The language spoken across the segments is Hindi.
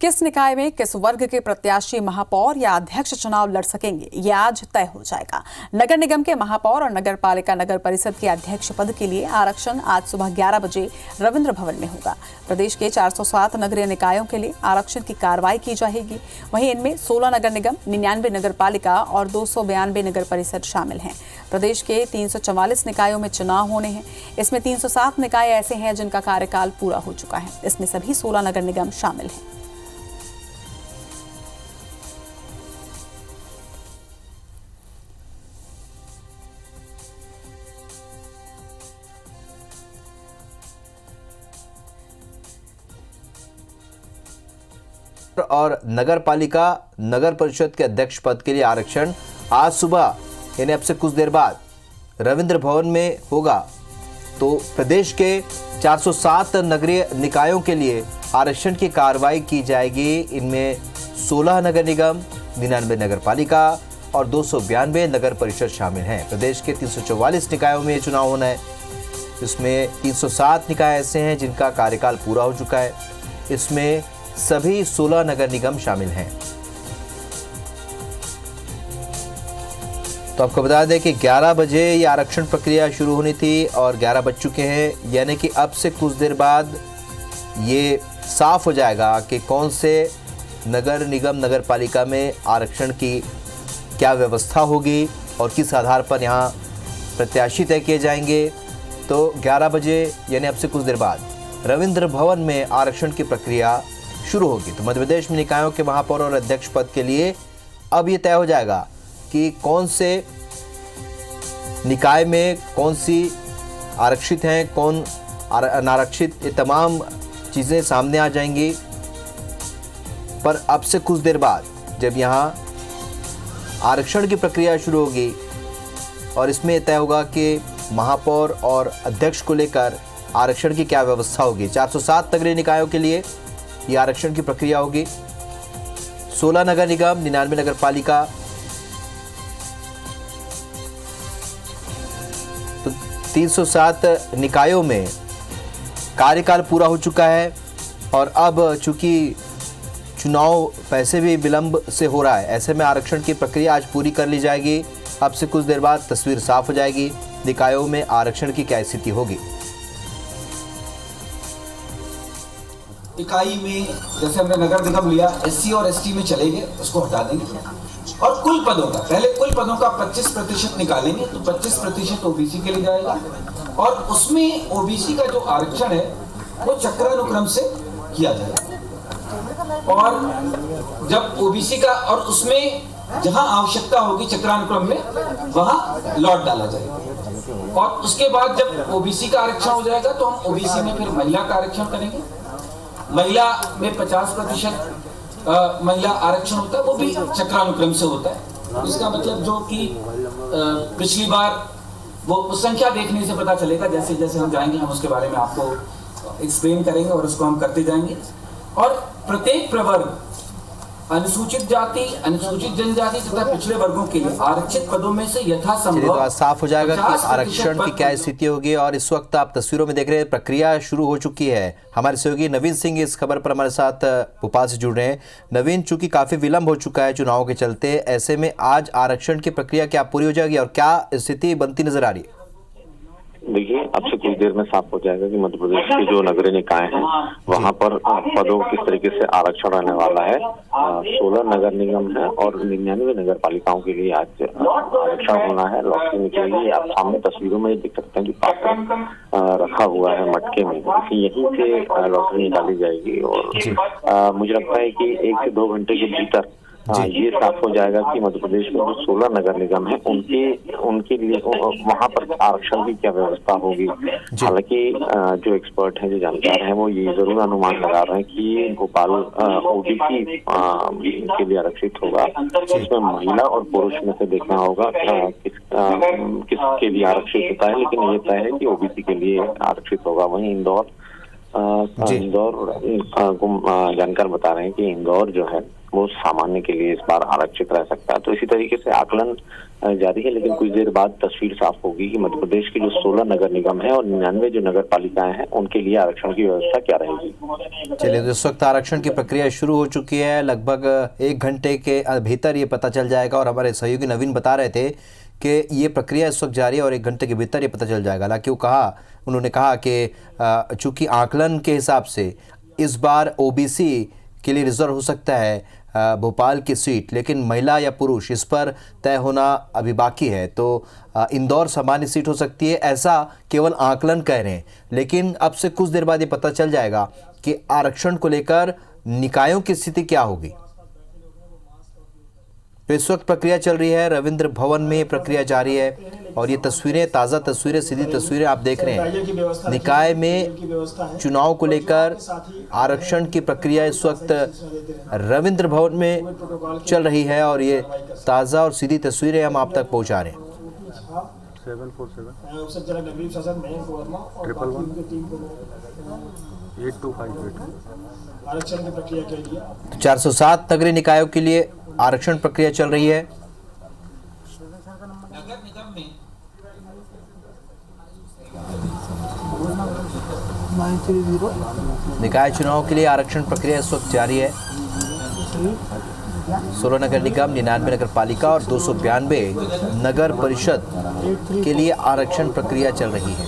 किस निकाय में किस वर्ग के प्रत्याशी महापौर या अध्यक्ष चुनाव लड़ सकेंगे, ये आज तय हो जाएगा। नगर निगम के महापौर और नगर पालिका नगर परिषद के अध्यक्ष पद के लिए आरक्षण आज सुबह 11 बजे रविंद्र भवन में होगा। प्रदेश के 407 नगरीय निकायों के लिए आरक्षण की कार्रवाई की जाएगी। वहीं इनमें 16 नगर निगम, 99 नगर पालिका और 292 नगर परिषद शामिल हैं। प्रदेश के 344 निकायों में चुनाव होने हैं। इसमें 307 निकाय ऐसे हैं जिनका कार्यकाल पूरा हो चुका है। इसमें सभी 16 नगर निगम शामिल हैं। और नगर पालिका नगर परिषद के अध्यक्ष पद के लिए आरक्षण आज सुबह यानी अब से कुछ देर बाद रविंद्र भवन में होगा। तो प्रदेश के 407 नगरीय निकायों के लिए आरक्षण की कार्रवाई की जाएगी। इनमें 16 नगर निगम, 99 नगर पालिका और 292 नगर परिषद शामिल हैं। प्रदेश के 344 निकायों में चुनाव होना है। इसमें 307 निकाय ऐसे हैं जिनका कार्यकाल पूरा हो चुका है। इसमें सभी 16 नगर निगम शामिल हैं। तो आपको बता दें कि 11 बजे ये आरक्षण प्रक्रिया शुरू होनी थी और 11 बज चुके हैं, यानी कि अब से कुछ देर बाद ये साफ हो जाएगा कि कौन से नगर निगम नगर पालिका में आरक्षण की क्या व्यवस्था होगी और किस आधार पर यहाँ प्रत्याशी तय किए जाएंगे। तो 11 बजे यानी अब से कुछ देर बाद रविंद्र भवन में आरक्षण की प्रक्रिया शुरू होगी। तो मध्य प्रदेश में निकायों के महापौर और अध्यक्ष पद के लिए अब ये तय हो जाएगा कि कौन से निकाय में कौन सी आरक्षित हैं, कौन अनारक्षित, ये तमाम चीज़ें सामने आ जाएंगी। पर अब से कुछ देर बाद जब यहाँ आरक्षण की प्रक्रिया शुरू होगी और इसमें तय होगा कि महापौर और अध्यक्ष को लेकर आरक्षण की क्या व्यवस्था होगी। 407 नगरीय निकायों के लिए ये आरक्षण की प्रक्रिया होगी। 16 नगर निगम, 99 नगर पालिका, तो 307 निकायों में कार्यकाल पूरा हो चुका है। और अब चूंकि चुनाव पैसे भी विलंब से हो रहा है, ऐसे में आरक्षण की प्रक्रिया आज पूरी कर ली जाएगी। अब से कुछ देर बाद तस्वीर साफ हो जाएगी निकायों में आरक्षण की क्या स्थिति होगी। इकाई में जैसे हमने नगर निगम लिया, एससी और एसटी में चलेंगे, उसको हटा देंगे और कुल पदों का पहले कुल पदों का 25% निकालेंगे। तो 25% ओबीसी के लिए जाएगा और उसमें ओबीसी का जो आरक्षण है वो चक्रानुक्रम से किया जाएगा। और जब ओबीसी का और उसमें जहां आवश्यकता होगी चक्रानुक्रम में वहां लॉट डाला जाएगा। और उसके बाद जब ओबीसी का आरक्षण हो जाएगा तो हम ओबीसी में फिर महिला का आरक्षण करेंगे। महिला में 50% महिला आरक्षण होता है, वो भी चक्रानुक्रम से होता है। इसका मतलब जो कि पिछली बार वो संख्या देखने से पता चलेगा। जैसे जैसे हम जाएंगे हम उसके बारे में आपको एक्सप्लेन करेंगे और उसको हम करते जाएंगे। और प्रत्येक प्रवर्ग, अनुसूचित जाति, अनुसूचित जनजाति तथा पिछड़े वर्गों के लिए आरक्षित पदों में से यथासंभव। तो आज साफ हो जाएगा कि आरक्षण की क्या स्थिति होगी। और इस वक्त आप तस्वीरों में देख रहे हैं प्रक्रिया शुरू हो चुकी है। हमारे सहयोगी नवीन सिंह इस खबर पर हमारे साथ भोपाल से जुड़ रहे हैं। नवीन, चूंकि काफी विलंब हो चुका है चुनाव के चलते, ऐसे में आज आरक्षण की प्रक्रिया क्या पूरी हो जाएगी और क्या स्थिति बनती नजर आ रही है? देखिए, अब से कुछ देर में साफ हो जाएगा कि मध्य प्रदेश के जो नगरीय निकाय हैं वहां पर पदों किस तरीके से आरक्षण रहने वाला है। 16 नगर निगम है और 99 नगर पालिकाओं के लिए आज आरक्षण होना है। लॉटरी निकलेगी। आप सामने तस्वीरों में देख सकते हैं कि पात्र रखा हुआ है मटके में, यहीं से लॉटरी निकाली जाएगी। और मुझे लगता है कि 1 से 2 घंटे के भीतर ये साफ हो जाएगा कि मध्य प्रदेश में जो 16 नगर निगम है उनके लिए वहां पर आरक्षण की क्या व्यवस्था होगी। हालांकि जो एक्सपर्ट हैं, जो जानकार हैं, वो ये जरूर अनुमान लगा रहे हैं कि भोपाल ओबीसी के लिए आरक्षित होगा। इसमें महिला और पुरुष में से देखना होगा किसके लिए आरक्षित होता है, लेकिन ये तय है कि ओबीसी के लिए आरक्षित होगा। वहीं इंदौर इंदौर को जानकार बता रहे हैं कि इंदौर जो है वो सामान्य के लिए इस बार आरक्षित रह सकता है। तो इसी तरीके से आकलन जारी है, लेकिन कुछ देर बाद तस्वीर साफ होगी कि मध्य प्रदेश के जो 16 नगर निगम है और 99 जो नगर पालिकाएं हैं उनके लिए आरक्षण की व्यवस्था क्या रहेगी। चलिए, तो इस वक्त आरक्षण की प्रक्रिया शुरू हो चुकी है। लगभग 1 घंटे के भीतर ये पता चल जाएगा और हमारे सहयोगी नवीन बता रहे थे कि ये प्रक्रिया इस वक्त जारी है और 1 घंटे के भीतर ये पता चल जाएगा। हालांकि उन्होंने कहा कि चूंकि आकलन के हिसाब से इस बार ओबीसी के लिए रिजर्व हो सकता है भोपाल की सीट, लेकिन महिला या पुरुष इस पर तय होना अभी बाकी है। तो इंदौर सामान्य सीट हो सकती है, ऐसा केवल आकलन कह रहे हैं, लेकिन अब से कुछ देर बाद ये पता चल जाएगा कि आरक्षण को लेकर निकायों की स्थिति क्या होगी। तो इस वक्त प्रक्रिया चल रही है, रविंद्र भवन में प्रक्रिया जारी है और ये तस्वीरें, ताज़ा तस्वीरें, सीधी तस्वीरें आप देख रहे हैं। निकाय में चुनाव को लेकर आरक्षण की प्रक्रिया इस वक्त रविंद्र भवन में चल रही है और ये ताज़ा और सीधी तस्वीरें हम आप तक पहुंचा रहे हैं। 407 नगरीय निकायों के लिए आरक्षण प्रक्रिया चल रही है। नगर निगम में निकाय चुनाव के लिए आरक्षण प्रक्रिया इस वक्त जारी है। 16 नगर निगम, 99 नगर पालिका और 292 नगर परिषद के लिए आरक्षण प्रक्रिया चल रही है।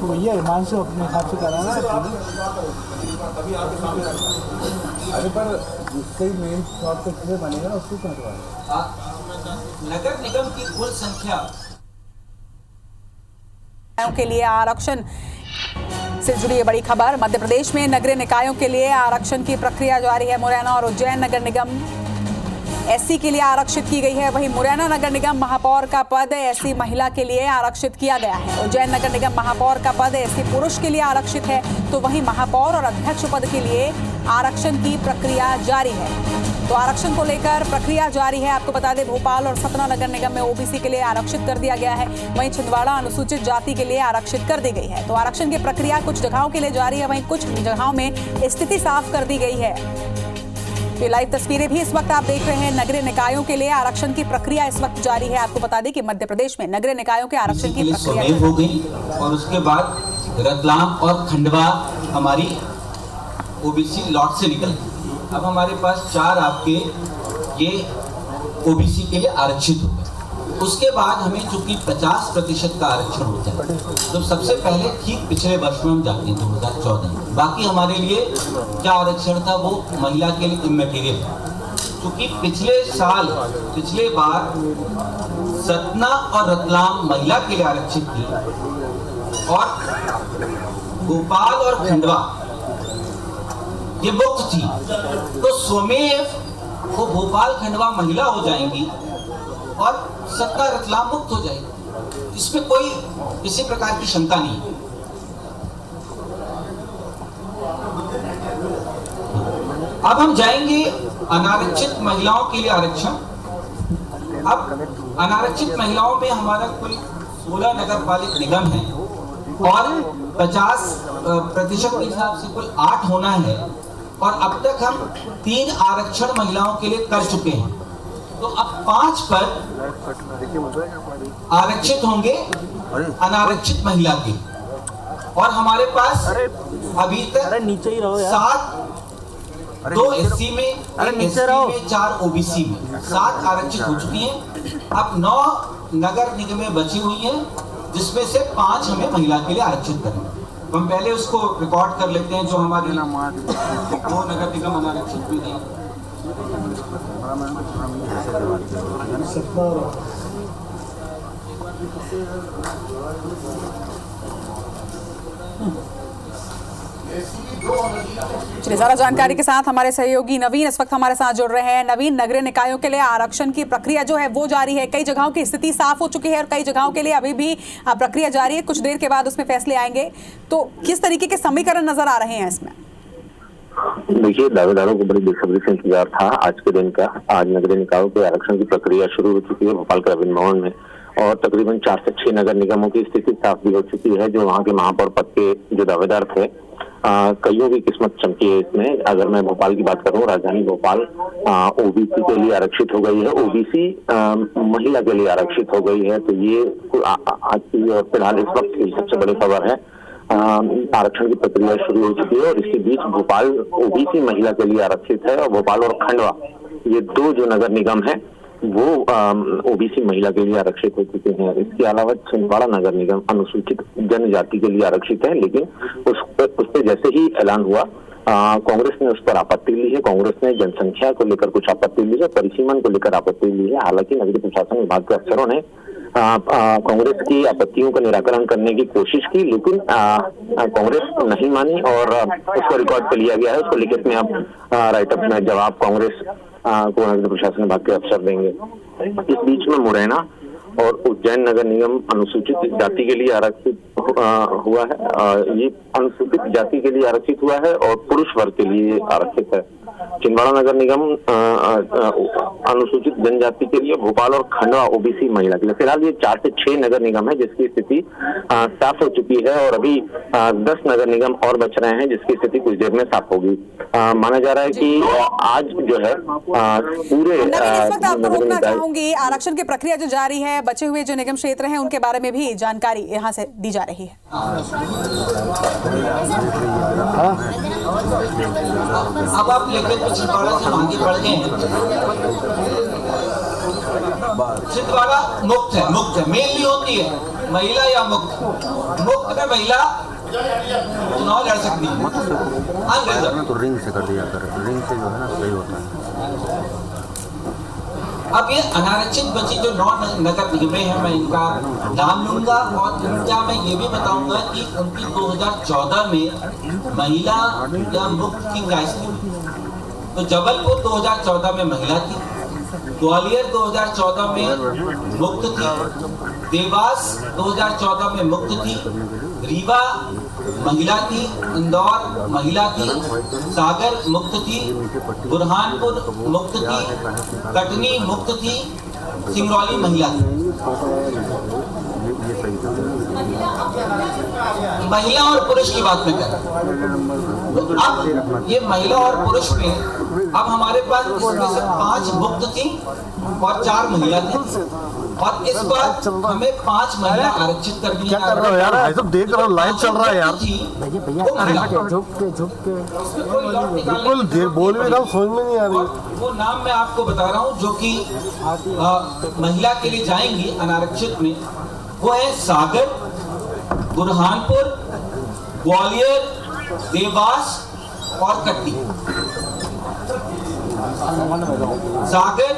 भैया हिमांशु अपने हिसाब से कराना है। अरे पर जिसका मेन शॉप पे बनेगा उसको करवाएं। नगर निगम की कुल संख्या के लिए आरक्षण से जुड़ी बड़ी खबर। मध्य प्रदेश में नगरीय निकायों के लिए आरक्षण की प्रक्रिया जारी है। मुरैना और उज्जैन नगर निगम एससी के लिए आरक्षित की गई है। वहीं मुरैना नगर निगम महापौर का पद एससी महिला के लिए आरक्षित किया गया है। उज्जैन नगर निगम महापौर का पद एससी पुरुष के लिए आरक्षित है। तो वहीं महापौर और अध्यक्ष पद के लिए आरक्षण की प्रक्रिया जारी है। तो आरक्षण को लेकर प्रक्रिया जारी है। आपको बता दें, भोपाल और सतना नगर निगम में ओबीसी के लिए आरक्षित कर दिया गया है। वहीं छिंदवाड़ा अनुसूचित जाति के लिए आरक्षित कर दी गई है। तो आरक्षण की प्रक्रिया कुछ जगहों के लिए जारी है, वहीं कुछ जगहों में स्थिति साफ कर दी गई है। ये लाइव तस्वीरें भी इस वक्त आप देख रहे हैं। नगरीय निकायों के लिए आरक्षण की प्रक्रिया इस वक्त जारी है। आपको बता दें कि मध्य प्रदेश में नगरीय निकायों के आरक्षण की प्रक्रिया हो गई और उसके बाद रतलाम और खंडवा हमारी ओबीसी लॉट से निकल गई। अब हमारे पास 4 आपके ये ओबीसी के लिए आरक्षित हो गए। उसके बाद हमें चूंकि 50% का आरक्षण होता है, तो सबसे पहले ठीक पिछले वर्ष में हम जाते हैं 2014 में। बाकी हमारे लिए क्या आरक्षण था वो महिला के लिए इमैटेरियल था, क्योंकि पिछले बार सतना और रतलाम महिला के लिए आरक्षित थी और भोपाल और खंडवा ये मुक्त थी। तो स्वमेव वो भोपाल खंडवा महिला हो जाएंगी और सतना रतलाम मुक्त हो जाएगी। इसमें कोई किसी प्रकार की शंका नहीं है। अब हम जाएंगे अनारक्षित महिलाओं के लिए आरक्षण। अब अनारक्षित महिलाओं में हमारा कुल 16 नगर पालिक निगम है और 50% के हिसाब से कुल 8 होना है और अब तक हम 3 आरक्षण महिलाओं के लिए कर चुके हैं। तो अब 5 पद आरक्षित होंगे अनारक्षित महिला के और हमारे पास अभी तक नीचे ही रहो यार। 2 एससी में, 1 एसटी में, 4 ओबीसी में 7 आरक्षित हो चुकी हैं। अब 9 नगर निगमें बची हुई हैं, जिसमें से 5 हमें महिला के लिए आरक्षित करना। हम पहले उसको रिकॉर्ड कर लेते हैं जो हमारे 2 नगर निगम अनारक्षित भी नहीं। चलिए, ज्यादा जानकारी के साथ हमारे सहयोगी नवीन इस वक्त हमारे साथ जुड़ रहे हैं। नवीन, नगरीय निकायों के लिए आरक्षण की प्रक्रिया जो है वो जारी है। कई जगहों की स्थिति साफ हो चुकी है और कई जगहों के लिए अभी भी प्रक्रिया जारी है। कुछ देर के बाद उसमें फैसले आएंगे। तो किस तरीके के समीकरण नजर आ रहे हैं इसमें? देखिए, दावेदारों को बड़ी बेसब्री से इंतजार था आज के दिन का। आज नगरीय निकायों के आरक्षण की प्रक्रिया शुरू हो चुकी है भोपाल के रविंद्र भवन में और तकरीबन 4 से 6 नगर निगमों की स्थिति साफ भी हो चुकी है। जो वहां के महापौर पद के जो दावेदार थे, कईयों की किस्मत चमकी है इसमें। अगर मैं भोपाल की बात करूं, राजधानी भोपाल ओबीसी के लिए आरक्षित हो गई है, ओबीसी महिला के लिए आरक्षित हो गई है। तो ये आज की और फिलहाल इस वक्त की सबसे बड़ी खबर है। आरक्षण की प्रक्रिया शुरू हो चुकी है और इसके बीच भोपाल ओबीसी महिला के लिए आरक्षित है और भोपाल और खंडवा, ये 2 जो नगर निगम है वो ओबीसी महिला के लिए आरक्षित हो चुके हैं। इसके अलावा छिंदवाड़ा नगर निगम अनुसूचित जनजाति के लिए आरक्षित है, लेकिन उस पे जैसे ही ऐलान हुआ, कांग्रेस ने उस पर आपत्ति ली है। कांग्रेस ने जनसंख्या को लेकर कुछ आपत्ति ली है, परिसीमन को लेकर आपत्ति ली है। हालांकि नगरीय प्रशासन विभाग के अफसरों ने कांग्रेस की आपत्तियों का निराकरण करने की कोशिश की, लेकिन कांग्रेस नहीं मानी और उसको रिकॉर्ड पे लिया गया है। उसको लिखित में अब राइटअप में जवाब कांग्रेस को नगरीय प्रशासन विभाग के अफसर देंगे। इस बीच में मुरैना और उज्जैन नगर निगम अनुसूचित जाति के लिए आरक्षित हुआ है। ये अनुसूचित जाति के लिए आरक्षित हुआ है और पुरुष वर्ग के लिए आरक्षित है। छिंदवाड़ा नगर निगम अनुसूचित जनजाति के लिए, भोपाल और खंडवा ओबीसी महिला के लिए। फिलहाल ये 4 से 6 नगर निगम है जिसकी स्थिति साफ हो चुकी है और अभी 10 नगर निगम और बच रहे हैं जिसकी स्थिति कुछ देर में साफ होगी। माना जा रहा है कि आज जो है पूरे इस वक्त आपको रोकना चाहूंगी, आरक्षण की प्रक्रिया जो जारी है, बचे हुए जो निगम क्षेत्र हैं उनके बारे में भी जानकारी यहाँ से दी जा रही है। अब आप लेकर छिंदवाड़ा से आगे बढ़ गए हैं। छिंदवाड़ा मुक्त है, मेनली होती है महिला या मुक्त में महिला चुनाव लड़ सकती है। तो रिंग से कर दिया कर, रिंग से जो है ना सही होता है। अब ये अनारक्षित बची जो 9 नगर निगमें हैं, मैं इनका नाम लूंगा और इनका मैं ये भी बताऊंगा कि उनकी 2014 में महिला या मुक्त की चॉइस थी। तो जबलपुर 2014 में महिला थी, ग्वालियर 2014 में मुक्त थी, देवास 2014 में मुक्त थी, रीवा महिला थी, इंदौर महिला थी, सागर मुक्त थी, बुरहानपुर मुक्त थी, कटनी मुक्त थी, सिंगरौली महिला थी। महिला और पुरुष की बात में करें तो अब ये महिला और पुरुष में अब हमारे पास इसमें से 5 मुक्त थी और 4 महिला थी और इस बार हमें 5 महिला आरक्षित कर दिया। क्या कर रहे हो यार, ऐसा देख रहा हूँ, लाइव चल रहा है यार। बिल्कुल बोल भी रहा हूँ, समझ में नहीं आ रही। वो नाम मैं आपको बता रहा हूँ जो कि महिला के लिए जाएंगी अनारक्षित में, वो है सागर, बुरहानपुर, ग्वालियर, देवास और कटनी। सागर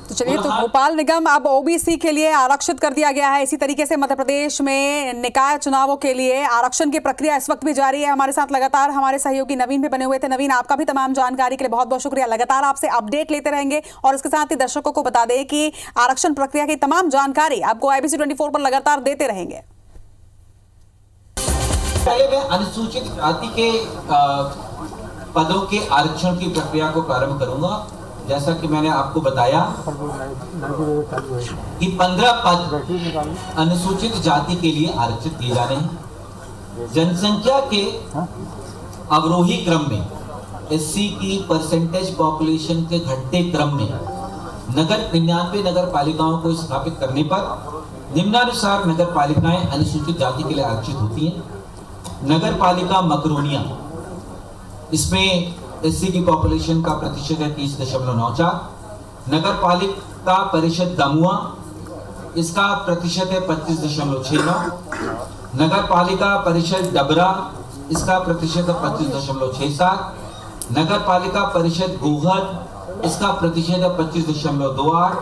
तो चलिए, तो भोपाल निगम अब ओबीसी के लिए आरक्षित कर दिया गया है। इसी तरीके से मध्य प्रदेश में निकाय चुनावों के लिए आरक्षण की प्रक्रिया इस वक्त भी जारी है। हमारे साथ लगातार हमारे सहयोगी नवीन भी बने हुए थे। नवीन, आपका भी तमाम जानकारी के लिए बहुत बहुत शुक्रिया। लगातार आपसे अपडेट लेते रहेंगे और इसके साथ ही दर्शकों को बता दें कि आरक्षण प्रक्रिया की तमाम जानकारी आपको IBC 24 पर लगातार देते रहेंगे। पहले मैं अनुसूचित जाति के पदों के आरक्षण की प्रक्रिया को प्रारंभ करूंगा। जैसा कि मैंने आपको बताया कि 15 पद अनुसूचित जाति के लिए आरक्षित किए जा रहे हैं। जनसंख्या के अवरोही क्रम में, SC की परसेंटेज पॉपुलेशन के घटते क्रम में 99 नगर पालिकाओं को स्थापित करने पर निम्नानुसार नगर पालिकाएं अनुसूचित जाति के लिए आरक्षित होती हैं। नगर पालिका मकरोनिया, इसमें SC की पॉपुलेशन का प्रतिशत है 30.94। नगर पालिका परिषद दमुआ, इसका प्रतिशत है 25.69। नगर पालिका परिषद डबरा, इसका प्रतिशत है 25.67। नगर पालिका परिषद गोहद, इसका प्रतिशत है 25.28।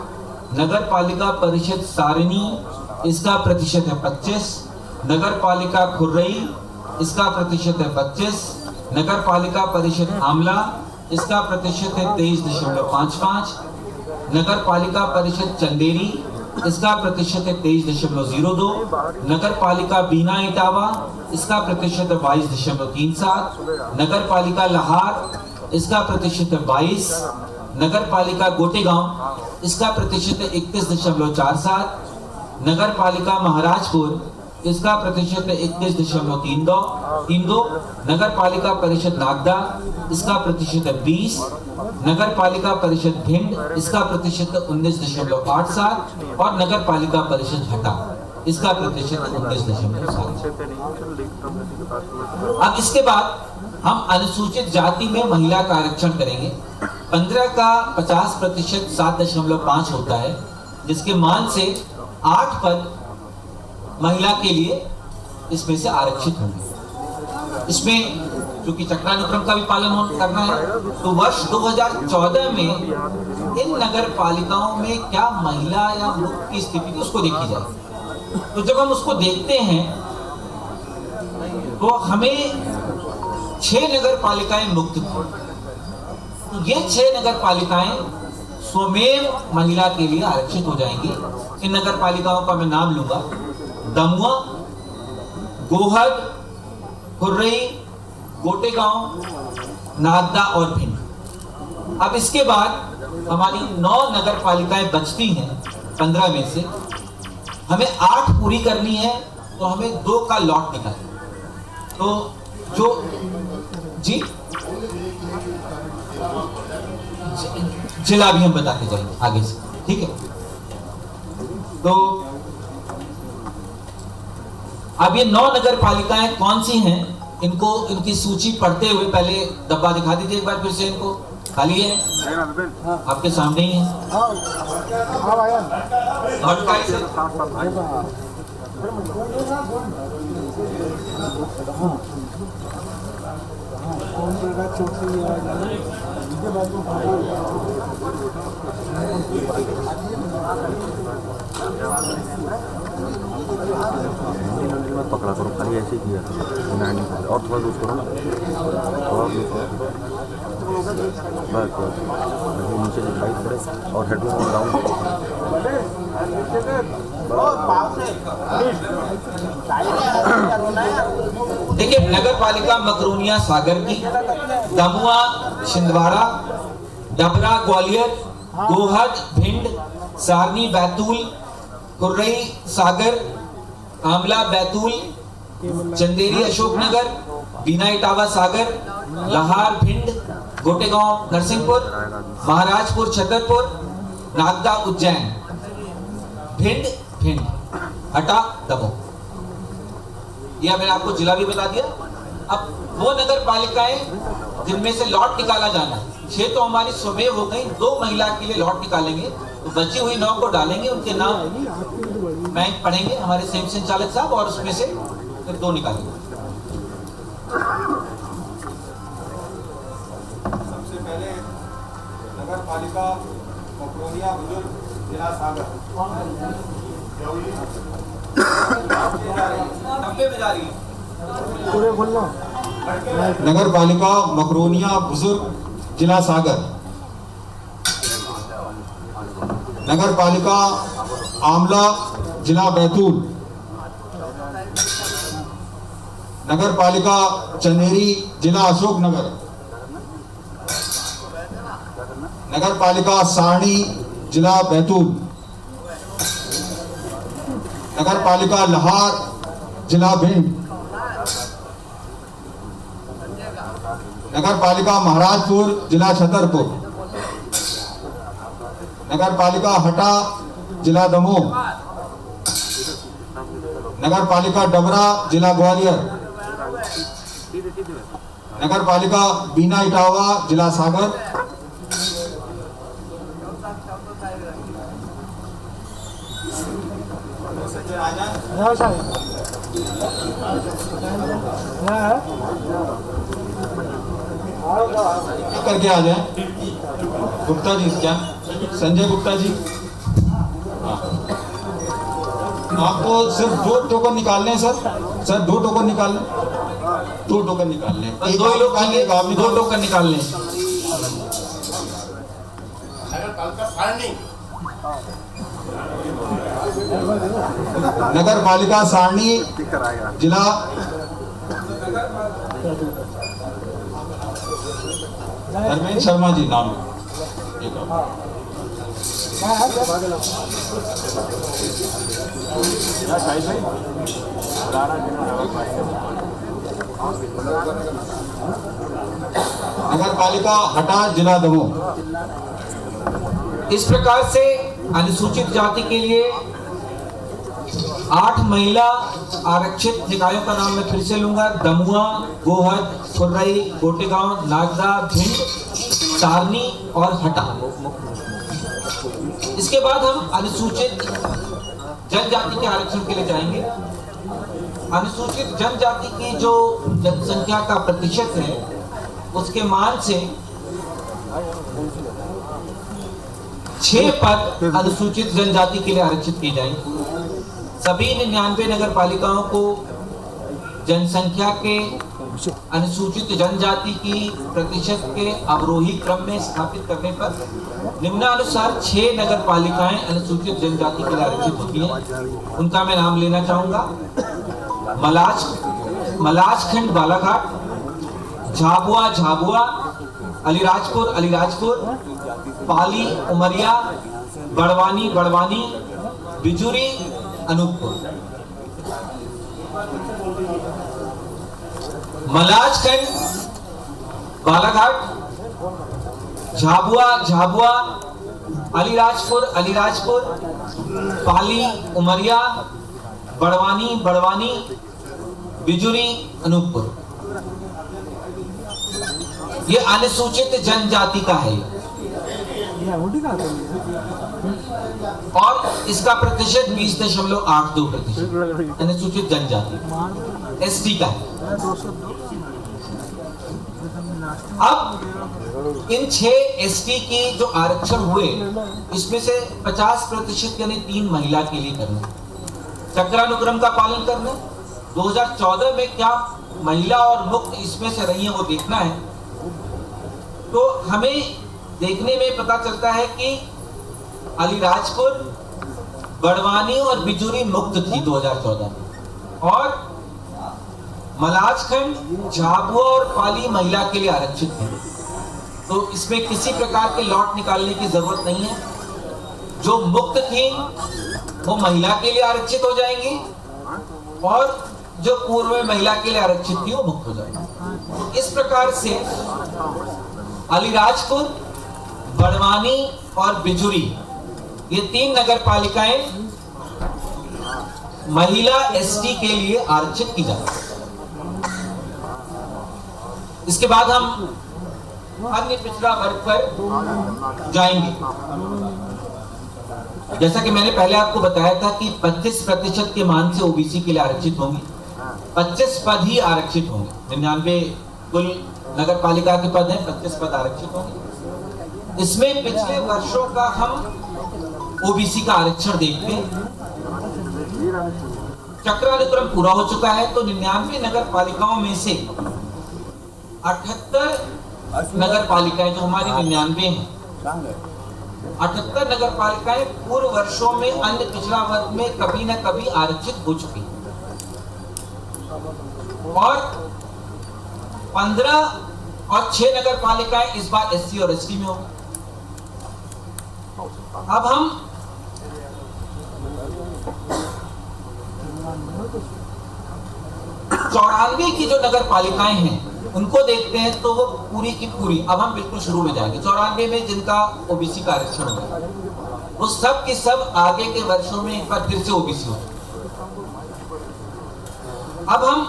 नगर पालिका परिषद सारनी, इसका प्रतिशत है 25। नगर पालिका खुर्रई, इसका प्रतिशत है 25। नगर पालिका परिषद आमला, इसका प्रतिशत है 23.55। नगर पालिका परिषद चंदेरी, इसका प्रतिशत है 23.02। नगर पालिका बीना इटावा, इसका प्रतिशत है 22.37। नगर पालिका लाहार, इसका प्रतिशत है 22। नगर पालिका गोटेगांव, इसका प्रतिशत है 31.47। नगर पालिका महाराजपुर इसका प्रतिशत है 21.32। नगर पालिका परिषद नागदा इसका प्रतिशत है 20। नगर पालिका परिषद भिंड इसका प्रतिशत 19.87 और नगर पालिका परिषद हटा इसका प्रतिशत 19.7। अब इसके बाद हम अनुसूचित जाति में महिला का आरक्षण करेंगे। 15 का 50% 7.5 होता है, जिसके मान से 8 पद महिला के लिए इसमें से आरक्षित होंगे। इसमें क्योंकि चक्रानुक्रम का भी पालन करना है, तो वर्ष 2014 में इन नगर पालिकाओं में क्या महिला या मुक्त की स्थिति थी उसको देखी जाए। तो जब हम उसको देखते हैं तो हमें 6 नगर पालिकाएं मुक्त थी। तो ये 6 नगर पालिकाएं स्वमेव महिला के लिए आरक्षित हो जाएंगी। इन नगर पालिकाओं का मैं नाम लूंगा: दमुआ, गोहद, खुर्रई, गोटेगांव, नागदा और भिंड। अब इसके बाद हमारी 9 नगर पालिकाएं बचती हैं 15 में से। हमें 8 पूरी करनी है, तो हमें 2 का लॉट निकालना। तो जो जी जिला भी हम बता के जाएंगे आगे से, ठीक है। तो अब ये 9 नगर पालिकाएं कौन सी हैं, इनको इनकी सूची पढ़ते हुए पहले डब्बा दिखा दीजिए एक बार फिर से। इनको खाली है, आपके सामने ही है। और पकड़ा करो, खाली ऐसे ही किया और थोड़ा दूर करो ना, और बस नीचे दिखाई पड़े और हेडलाइन डाउन। देखिए, नगर पालिका मकरोनिया सागर की, दमुआ छिंदवाड़ा, डबरा ग्वालियर, गोहद भिंड, सारनी बैतूल, कुर्रई सागर, आमला बैतूल, चंदेरी अशोकनगर, बीना इटावा सागर, लाहार भिंड, गोटेगांव नरसिंहपुर, महाराजपुर छतरपुर, नागदा उज्जैन, भिंड भिंड, हटा दमोह। यह मैंने आपको जिला भी बता दिया। अब वो नगर पालिकाएं जिनमें से लॉट निकाला जाना है, 6 तो हमारी स्वमेव हो गई, 2 महिला के लिए लॉट निकालेंगे, तो बची हुई 9 को डालेंगे, उनके नाम बैंक पढ़ेंगे हमारे संचालक साहब, और उसमें से फिर 2 निकालेंगे। सबसे पहले नगर पालिका मकरोनिया बुजुर्ग जिला सागर नगर पालिका मकरोनिया बुजुर्ग जिला सागर, नगर पालिका आमला जिला बैतूल, नगर पालिका चंदेरी जिला अशोकनगर, नगर पालिका सारणी जिला बैतूल, नगर पालिका लाहार जिला भिंड, नगर पालिका महाराजपुर जिला छतरपुर, नगर पालिका हटा जिला दमोह, नगर पालिका डबरा जिला ग्वालियर, नगर पालिका बीना इटावा जिला सागर, करके आ जाए। गुप्ता जी, क्या संजय गुप्ता जी, आपको सिर्फ 2 टोकन निकालने हैं सर 2 टोकन निकालने, 2 टोकन निकालने, 2 लोग आएंगे, 2 टोकन निकालने। नगर पालिका सारणी जिला धर्मेंद्र शर्मा जी नाम। नगर पालिका हटा जिला दमोह। इस प्रकार से अनुसूचित जाति के लिए 8 महिला आरक्षित निकायों का नाम मैं फिर से लूंगा। दमुआ, गोहद, खुर्रई, गोटेगांव, नागदा, भिंड, सारनी और हटा। इसके बाद हम अनुसूचित जनजाति के आरक्षण के लिए जाएंगे। अनुसूचित जनजाति की जो जनसंख्या का प्रतिशत है उसके मान से 6 पद अनुसूचित जनजाति के लिए आरक्षित किए जाएंगे। सभी 99 नगर पालिकाओं को जनसंख्या के अनुसूचित जनजाति की प्रतिशत के अवरोही क्रम में स्थापित करने पर निम्नानुसार 6 नगर पालिकाएं अनुसूचित जनजाति के लिए आरक्षित होती हैं। उनका मैं नाम लेना चाहूंगा। मलाजखंड बालाघाट, झाबुआ झाबुआ, अलीराजपुर अलीराजपुर, पाली उमरिया, बड़वानी बड़वानी, बिजुरी अनूपपुर। मलाजखंड बालाघाट, झाबुआ झाबुआ, अलीराजपुर अलीराजपुर, पाली उमरिया, बड़वानी बड़वानी, बिजुरी अनूपपुर। ये अनुसूचित जनजाति का है और इसका प्रतिशत 20.82% अनुसूचित जनजाति एसटी का है। अब इन 6 एसटी की जो आरक्षण हुए इसमें से 50% यानी 3 महिला के लिए करना, चक्रानुक्रम का पालन करना। 2014 में क्या महिला और मुक्त इसमें से रही है वो देखना है। तो हमें देखने में पता चलता है कि अलीराजपुर, बड़वानी और बिजुरी मुक्त थी 2014 में और मलाजखंड, झाबुआ और पाली महिला के लिए आरक्षित थे। तो इसमें किसी प्रकार के लॉट निकालने की जरूरत नहीं है। जो मुक्त थी वो महिला के लिए आरक्षित हो जाएंगी और जो पूर्व में महिला के लिए आरक्षित थी वो मुक्त हो जाएंगी। इस प्रकार से अलीराजपुर, बड़वानी और बिजुरी ये 3 नगर पालिकाएं महिला एसटी के लिए आरक्षित की जाती है। इसके बाद हम अन्य पिछड़ा वर्ग पर जाएंगे। जैसा कि मैंने पहले आपको बताया था कि 25% के मान से ओबीसी के लिए आरक्षित होंगे। 25 पद ही आरक्षित होंगे। 99 कुल नगर पालिका के पद हैं, 25 पद आरक्षित होंगे। इसमें पिछले वर्षों का हम ओबीसी का आरक्षण देखते हैं। चक्रानुक्रम पूरा हो चुका है तो 99 नगर पालिकाओं में से 78 नगर पालिकाएं जो हमारी 99 हैं, 78 नगर पालिकाएं पूर्व वर्षों में अन्य पिछड़ा वर्ग में कभी न कभी आरक्षित हो चुकी और 15 और 6 नगर पालिकाएं इस बार एससी और एसटी में होंगी। अब हम चौरानवे की जो नगर पालिकाएं हैं उनको देखते हैं तो वो पूरी की पूरी, अब हम बिल्कुल शुरू में जाएंगे। 94 में जिनका ओबीसी का आरक्षण हुआ वो सब के सब आगे के वर्षों में एक बार फिर से ओबीसी हो। अब हम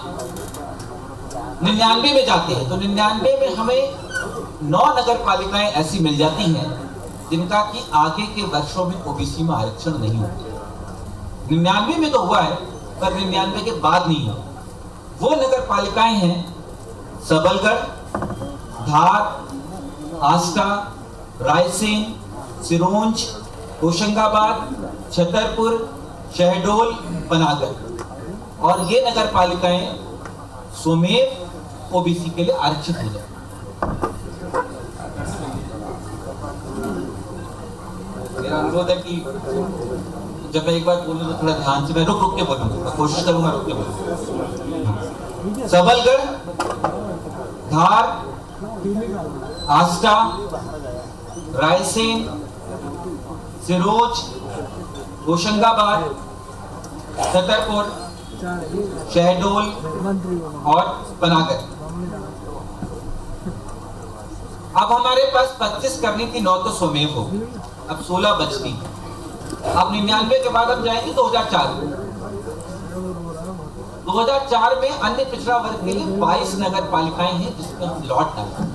99 में जाते हैं तो 99 में हमें 9 नगर पालिकाएं ऐसी मिल जाती हैं जिनका कि आगे के वर्षों में ओबीसी में आरक्षण नहीं हुआ। 99 में तो हुआ है पर 99 के बाद नहीं हुआ। वो नगर पालिकाएं हैं सबलगढ़, धार, आष्टा, रायसेन, सिरोंज, होशंगाबाद, छतरपुर, शहडोल, पनागर और ये नगर पालिकाएं स्वमेव ओबीसी के लिए आरक्षित हो जाए। मेरा अनुरोध है कि जब मैं एक बार बोलूं तो थोड़ा ध्यान से, मैं रुक के बोलूंगा, कोशिश करूंगा रुक के बोलूंगा। सबलगढ़, धार, आष्टा, रायसेन, सिरोंच, होशंगाबाद, छतरपुर, शहडोल और पनागर। अब हमारे पास 25 करनी थी, 9 तो स्वमेव हो गई, अब 16 बचती। अब 99 के बाद हम जाएंगे 2004। 2004 में अन्य पिछड़ा वर्ग के लिए 22 नगर पालिकाएं हैं जिसमें हम लॉट डालते हैं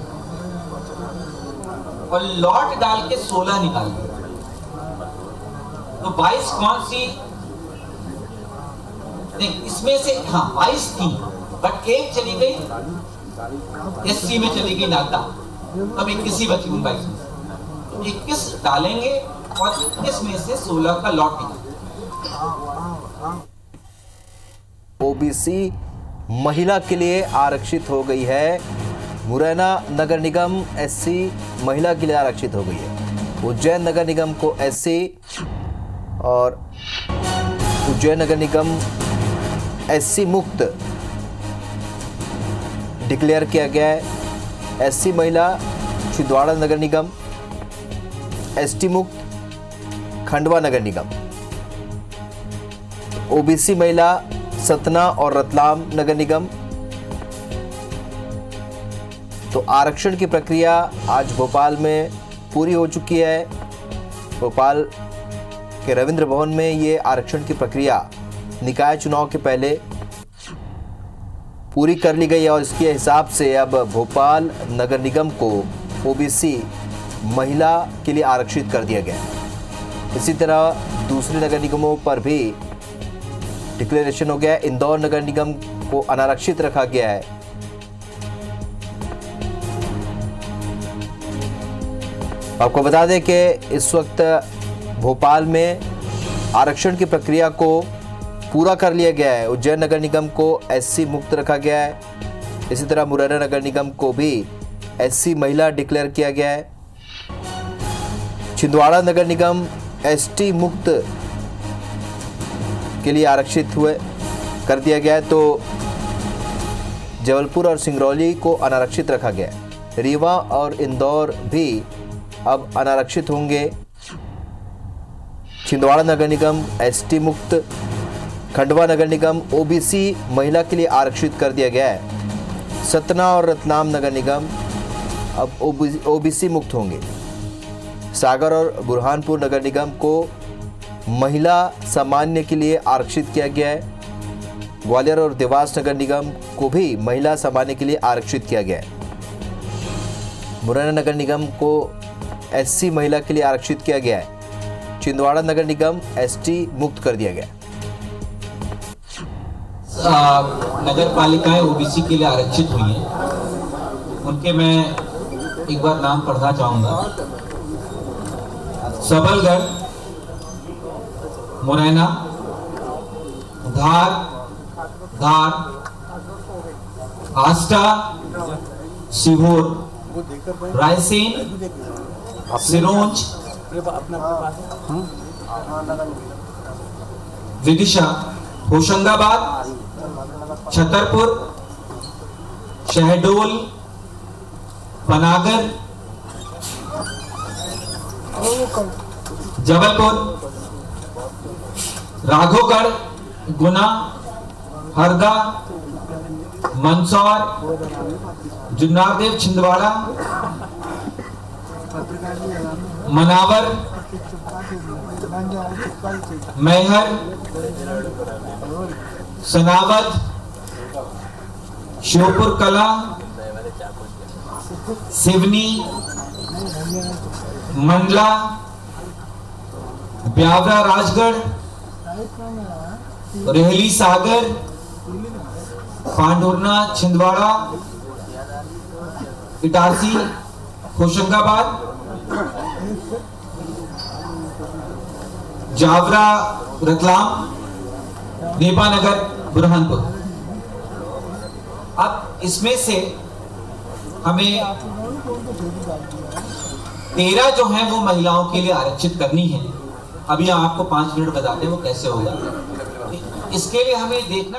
और लॉट डाल के 16 निकालते हैं। तो 22 कौन सी, नहीं इसमें से, हाँ 22 थी, बट एक चली गई एससी में, चली गई नागदा, अब 21 ही बची उन 22 में। 21 डालेंगे और 21 में से 16 का लॉट निकालेंगे। ओबीसी महिला के लिए आरक्षित हो गई है। मुरैना नगर निगम एससी महिला के लिए आरक्षित हो गई है। उज्जैन नगर निगम को एससी और उज्जैन नगर निगम एससी मुक्त डिक्लेयर किया गया है। एससी महिला छिंदवाड़ा नगर निगम, एसटी मुक्त खंडवा नगर निगम, ओबीसी महिला सतना और रतलाम नगर निगम। तो आरक्षण की प्रक्रिया आज भोपाल में पूरी हो चुकी है। भोपाल के रविंद्र भवन में ये आरक्षण की प्रक्रिया निकाय चुनाव के पहले पूरी कर ली गई है और इसके हिसाब से अब भोपाल नगर निगम को ओबीसी महिला के लिए आरक्षित कर दिया गया है। इसी तरह दूसरे नगर निगमों पर भी डिक्लेरेशन हो गया है। इंदौर नगर निगम को अनारक्षित रखा गया है। आपको बता दें कि इस वक्त भोपाल में आरक्षण की प्रक्रिया को पूरा कर लिया गया है। उज्जैन नगर निगम को एससी मुक्त रखा गया है। इसी तरह मुरैना नगर निगम को भी एससी महिला डिक्लेयर किया गया है। छिंदवाड़ा नगर निगम एसटी मुक्त के लिए आरक्षित कर दिया गया है। तो जबलपुर और सिंगरौली को अनारक्षित रखा गया है। रीवा और इंदौर भी अब अनारक्षित होंगे। छिंदवाड़ा नगर निगम एसटी मुक्त, खंडवा नगर निगम ओबीसी महिला के लिए आरक्षित कर दिया गया है। सतना और रतलाम नगर निगम अब ओबीसी मुक्त होंगे। सागर और बुरहानपुर नगर निगम को महिला सामान्य के लिए आरक्षित किया गया है। ग्वालियर और देवास नगर निगम को भी महिला सामान्य के लिए आरक्षित किया गया है। मुरैना नगर निगम को एससी महिला के लिए आरक्षित किया गया है। छिंदवाड़ा नगर निगम एसटी मुक्त कर दिया गया है। नगर पालिकाएं ओबीसी के लिए आरक्षित हुई हैं, उनके मैं एक बार नाम पढ़ना चाहूंगा। सबलगढ़, मुरैना, धार, आष्टा, सीहोर, रायसेन, सिरोंच, विदिशा, होशंगाबाद, छतरपुर, शहडोल, पनागर, जबलपुर, राघोगढ़, गुना, हरदा, मंदसौर, जुन्नारदेव छिंदवाड़ा, मनावर, मैहर, सनावद, श्योपुर कला, सिवनी, मंडला, ब्यावरा राजगढ़, रेहली सागर, पांडुरना छिंदवाड़ा, इटारसी होशंगाबाद, जावरा रतलाम, नेपानगर बुरहानपुर। अब इसमें से हमें 13 जो है वो महिलाओं के लिए आरक्षित करनी है। अभी आपको 5 मिनट बताते हैं वो कैसे होगा। इसके लिए हमें देखना